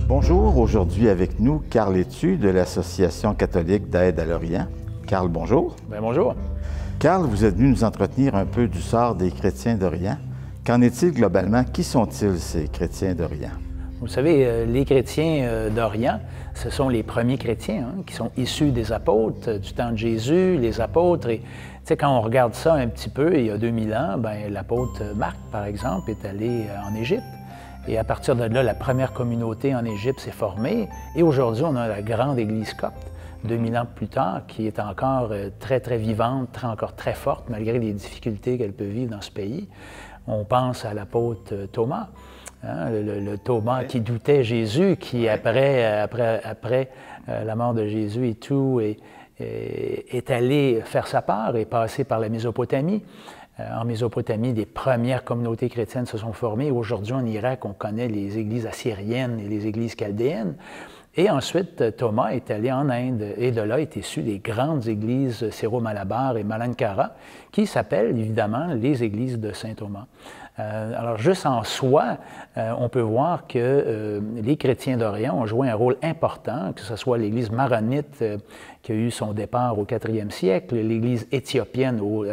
Bonjour, aujourd'hui avec nous, Carl Etu de l'Association catholique d'aide à l'Orient. Carl, bonjour. Bien, bonjour. Carl, vous êtes venu nous entretenir un peu du sort des chrétiens d'Orient. Qu'en est-il globalement? Qui sont-ils, ces chrétiens d'Orient? Vous savez, les chrétiens d'Orient, ce sont les premiers chrétiens qui sont issus des apôtres, du temps de Jésus, les apôtres. Et quand on regarde ça un petit peu, il y a 2000 ans, l'apôtre Marc, par exemple, est allé en Égypte. Et à partir de là, la première communauté en Égypte s'est formée. Et aujourd'hui, on a la grande Église copte, 2000 ans plus tard, qui est encore très, très vivante, encore très forte, malgré les difficultés qu'elle peut vivre dans ce pays. On pense à l'apôtre Thomas, le Thomas qui doutait Jésus, qui après la mort de Jésus et tout, est allé faire sa part et passé par la Mésopotamie. En Mésopotamie, des premières communautés chrétiennes se sont formées. Aujourd'hui, en Irak, on connaît les églises assyriennes et les églises chaldéennes. Et ensuite, Thomas est allé en Inde, et de là est issu des grandes églises Syro-Malabar et Malankara, qui s'appellent évidemment les églises de Saint Thomas. Alors, juste en soi, on peut voir que les chrétiens d'Orient ont joué un rôle important, que ce soit l'Église maronite qui a eu son départ au 4e siècle, l'Église éthiopienne au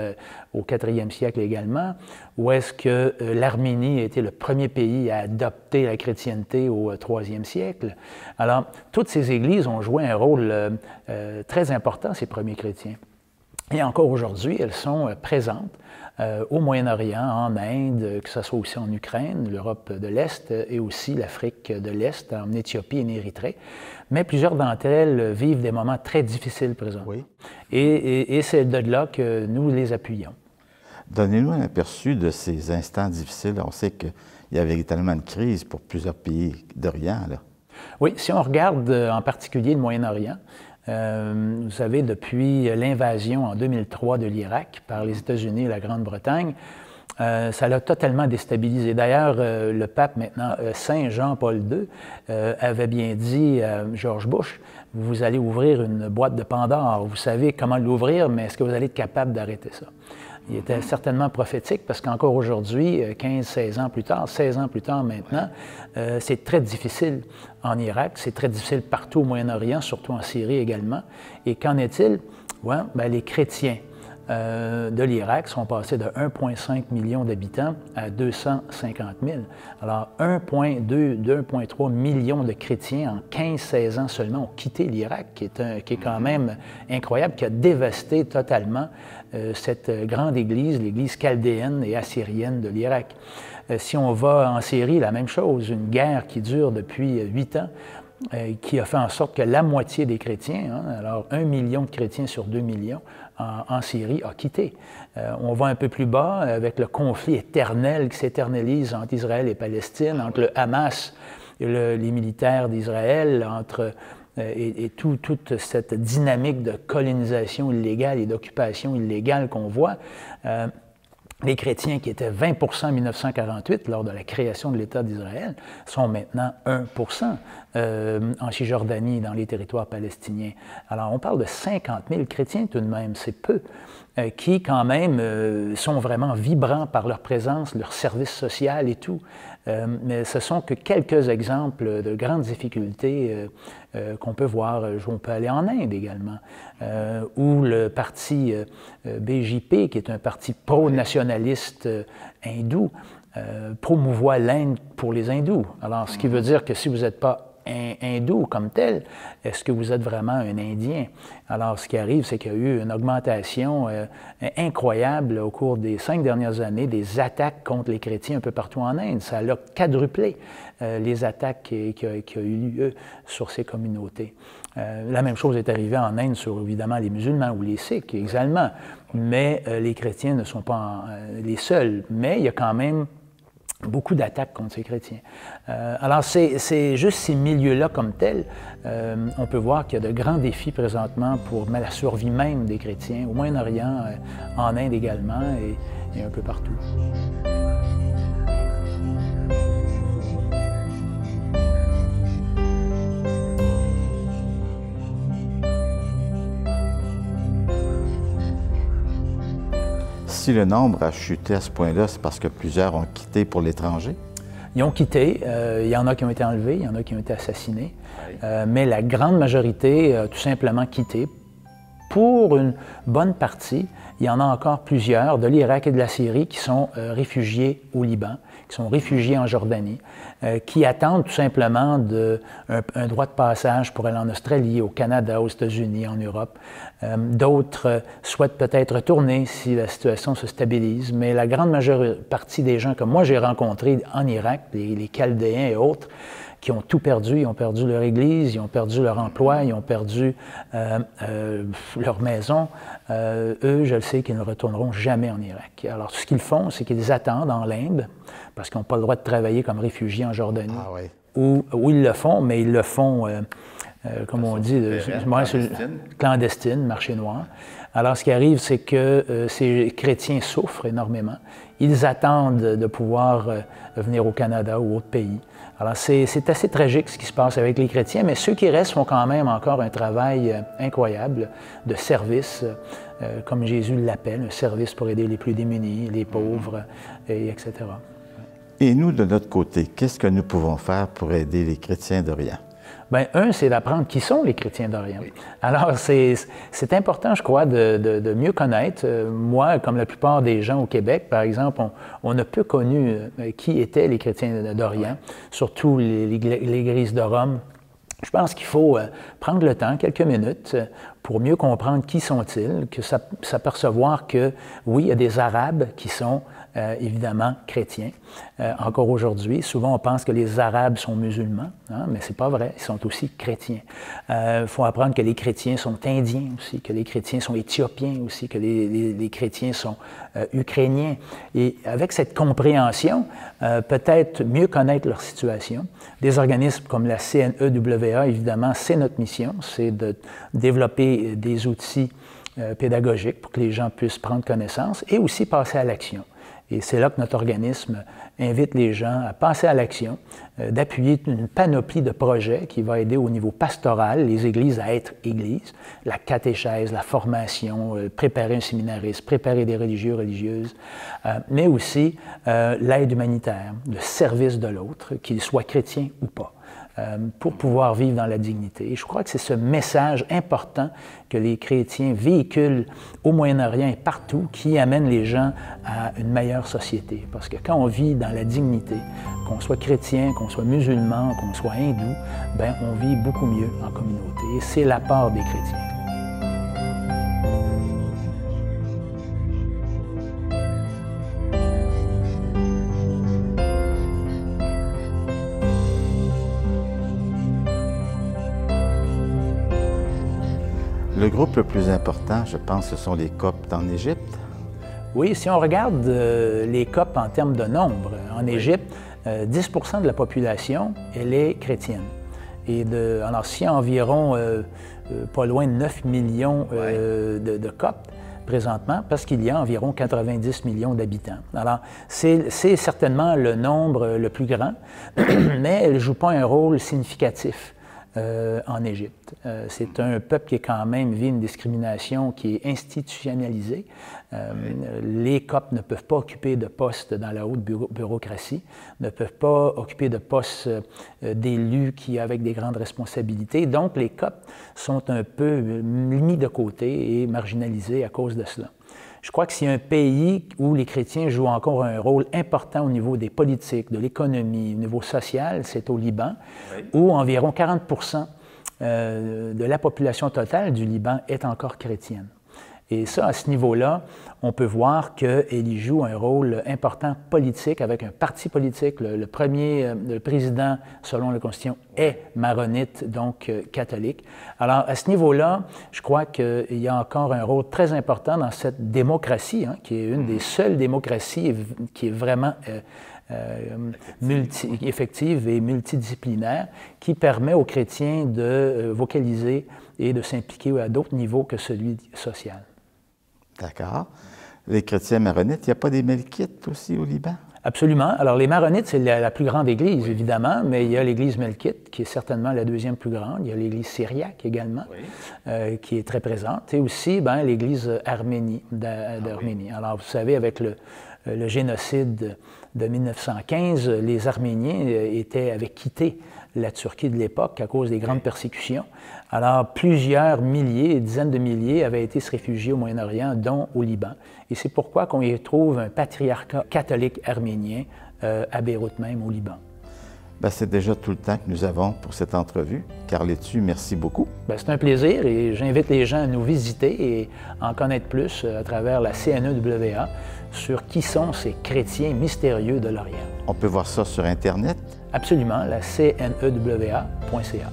4e siècle également, ou est-ce que l'Arménie a été le premier pays à adopter la chrétienté au 3e siècle. Alors, toutes ces églises ont joué un rôle très important, ces premiers chrétiens. Et encore aujourd'hui, elles sont présentes au Moyen-Orient, en Inde, que ce soit aussi en Ukraine, l'Europe de l'Est et aussi l'Afrique de l'Est, en Éthiopie et en Érythrée. Mais plusieurs d'entre elles vivent des moments très difficiles présentement. Oui. Et c'est de là que nous les appuyons. Donnez-nous un aperçu de ces instants difficiles. On sait qu'il y a véritablement une crise pour plusieurs pays d'Orient. Oui, si on regarde en particulier le Moyen-Orient, vous savez, depuis l'invasion en 2003 de l'Irak par les États-Unis et la Grande-Bretagne, ça l'a totalement déstabilisé. D'ailleurs, le pape maintenant, Saint Jean-Paul II, avait bien dit à George Bush, vous allez ouvrir une boîte de Pandore, vous savez comment l'ouvrir, mais est-ce que vous allez être capable d'arrêter ça? Il était certainement prophétique parce qu'encore aujourd'hui, 16 ans plus tard maintenant, c'est très difficile en Irak, c'est très difficile partout au Moyen-Orient, surtout en Syrie également. Et qu'en est-il? Ouais, les chrétiens de l'Irak sont passés de 1,5 million d'habitants à 250 000. Alors, 1,2, 2,3 millions de chrétiens en 15-16 ans seulement ont quitté l'Irak, qui est quand même incroyable, qui a dévasté totalement cette grande église, l'église chaldéenne et assyrienne de l'Irak. Si on va en Syrie, la même chose, une guerre qui dure depuis 8 ans, qui a fait en sorte que la moitié des chrétiens, alors 1 million de chrétiens sur 2 millions en Syrie, a quitté. On va un peu plus bas avec le conflit éternel qui s'éternalise entre Israël et Palestine, entre le Hamas et les militaires d'Israël, et toute cette dynamique de colonisation illégale et d'occupation illégale qu'on voit. Les chrétiens qui étaient 20 % en 1948, lors de la création de l'État d'Israël, sont maintenant 1 % en Cisjordanie, dans les territoires palestiniens. Alors, on parle de 50 000 chrétiens tout de même, c'est peu, qui quand même sont vraiment vibrants par leur présence, leur service social et tout. Mais ce sont que quelques exemples de grandes difficultés qu'on peut voir. On peut aller en Inde également, où le parti BJP, qui est un parti pro-nationaliste hindou, promouvoit l'Inde pour les hindous. Alors, ce qui veut dire que si vous n'êtes pas hindou comme tel, est-ce que vous êtes vraiment un Indien? Alors, ce qui arrive, c'est qu'il y a eu une augmentation incroyable au cours des 5 dernières années des attaques contre les chrétiens un peu partout en Inde. Ça a quadruplé les attaques qui ont eu lieu sur ces communautés. La même chose est arrivée en Inde sur, évidemment, les musulmans ou les sikhs également, mais les chrétiens ne sont pas les seuls. Mais il y a quand même beaucoup d'attaques contre ces chrétiens. Alors, c'est juste ces milieux-là comme tels, on peut voir qu'il y a de grands défis présentement pour la survie même des chrétiens, au Moyen-Orient, en Inde également, et un peu partout. Si le nombre a chuté à ce point-là, c'est parce que plusieurs ont quitté pour l'étranger? Ils ont quitté. Il y en a qui ont été enlevés, il y en a qui ont été assassinés. Mais la grande majorité a tout simplement quitté. Pour une bonne partie, il y en a encore plusieurs de l'Irak et de la Syrie qui sont réfugiés au Liban, qui sont réfugiés en Jordanie, qui attendent tout simplement un droit de passage pour aller en Australie, au Canada, aux États-Unis, en Europe. D'autres souhaitent peut-être retourner si la situation se stabilise, mais la grande majeure partie des gens comme moi j'ai rencontrés en Irak, les Chaldéens et autres, qui ont tout perdu. Ils ont perdu leur église, ils ont perdu leur emploi, ils ont perdu leur maison. Eux, je le sais qu'ils ne retourneront jamais en Irak. Alors, ce qu'ils font, c'est qu'ils attendent en limbe, parce qu'ils n'ont pas le droit de travailler comme réfugiés en Jordanie. Ah oui. Où ils le font, mais ils le font, comme on dit, clandestine, marché noir. Alors, ce qui arrive, c'est que ces chrétiens souffrent énormément. Ils attendent de pouvoir venir au Canada ou autre pays. Alors, c'est assez tragique ce qui se passe avec les chrétiens, mais ceux qui restent font quand même encore un travail incroyable de service, comme Jésus l'appelle, un service pour aider les plus démunis, les pauvres, etc. Et nous, de notre côté, qu'est-ce que nous pouvons faire pour aider les chrétiens d'Orient? Bien, un, c'est d'apprendre qui sont les chrétiens d'Orient. Oui. Alors, c'est important, je crois, de mieux connaître. Moi, comme la plupart des gens au Québec, par exemple, on a peu connu qui étaient les chrétiens d'Orient, surtout l'Église de Rome. Je pense qu'il faut prendre le temps, quelques minutes, pour mieux comprendre qui sont-ils, que s'apercevoir que, oui, il y a des Arabes qui sont évidemment chrétiens. Encore aujourd'hui, souvent on pense que les Arabes sont musulmans, hein, mais c'est pas vrai, ils sont aussi chrétiens. Il faut apprendre que les chrétiens sont indiens aussi, que les chrétiens sont éthiopiens aussi, que les chrétiens sont ukrainiens. Et avec cette compréhension, peut-être mieux connaître leur situation. Des organismes comme la CNEWA, évidemment, c'est notre mission, c'est de développer des outils pédagogiques pour que les gens puissent prendre connaissance et aussi passer à l'action. Et c'est là que notre organisme invite les gens à passer à l'action, d'appuyer une panoplie de projets qui va aider au niveau pastoral les églises à être églises, la catéchèse, la formation, préparer un séminariste, préparer des religieux, religieuses, mais aussi l'aide humanitaire, le service de l'autre, qu'il soit chrétien ou pas. Pour pouvoir vivre dans la dignité. Et je crois que c'est ce message important que les chrétiens véhiculent au Moyen-Orient et partout qui amène les gens à une meilleure société. Parce que quand on vit dans la dignité, qu'on soit chrétien, qu'on soit musulman, qu'on soit hindou, bien, on vit beaucoup mieux en communauté. Et c'est la part des chrétiens. Le groupe le plus important, je pense, ce sont les Coptes en Égypte. Oui, si on regarde les Coptes en termes de nombre, en Égypte, 10 de la population, elle est chrétienne. Et alors, s'il y a environ pas loin de 9 millions de Coptes présentement, parce qu'il y a environ 90 millions d'habitants. Alors, c'est certainement le nombre le plus grand, mais elle ne joue pas un rôle significatif en Égypte. C'est un peuple qui quand même vit une discrimination qui est institutionnalisée. Les Coptes ne peuvent pas occuper de postes dans la haute bureaucratie, ne peuvent pas occuper de postes d'élus avec des grandes responsabilités. Donc, les Coptes sont un peu mis de côté et marginalisés à cause de cela. Je crois que s'il y a un pays où les chrétiens jouent encore un rôle important au niveau des politiques, de l'économie, au niveau social, c'est au Liban, où environ 40 de la population totale du Liban est encore chrétienne. Et ça, à ce niveau-là, on peut voir qu'il y joue un rôle important politique avec un parti politique. Le président, selon la Constitution, est maronite, donc catholique. Alors, à ce niveau-là, je crois qu'il y a encore un rôle très important dans cette démocratie, hein, qui est une des seules démocraties qui est vraiment effective et multidisciplinaire, qui permet aux chrétiens de vocaliser et de s'impliquer à d'autres niveaux que celui social. D'accord. Les chrétiens maronites, il n'y a pas des melkites aussi au Liban? Absolument. Alors, les maronites, c'est la plus grande église, évidemment, mais il y a l'église melkite, qui est certainement la deuxième plus grande. Il y a l'église syriaque également, qui est très présente. Et aussi, l'église d'Arménie. Alors, vous savez, avec le génocide de 1915, les Arméniens avaient quitté la Turquie de l'époque à cause des grandes persécutions. Alors, plusieurs milliers, dizaines de milliers avaient été se réfugier au Moyen-Orient, dont au Liban. Et c'est pourquoi qu'on y trouve un patriarcat catholique arménien à Beyrouth même, au Liban. Bien, c'est déjà tout le temps que nous avons pour cette entrevue. Carl Létu, merci beaucoup. Bien, c'est un plaisir et j'invite les gens à nous visiter et en connaître plus à travers la CNEWA sur qui sont ces chrétiens mystérieux de l'Orient. On peut voir ça sur Internet? Absolument, la CNEWA.ca.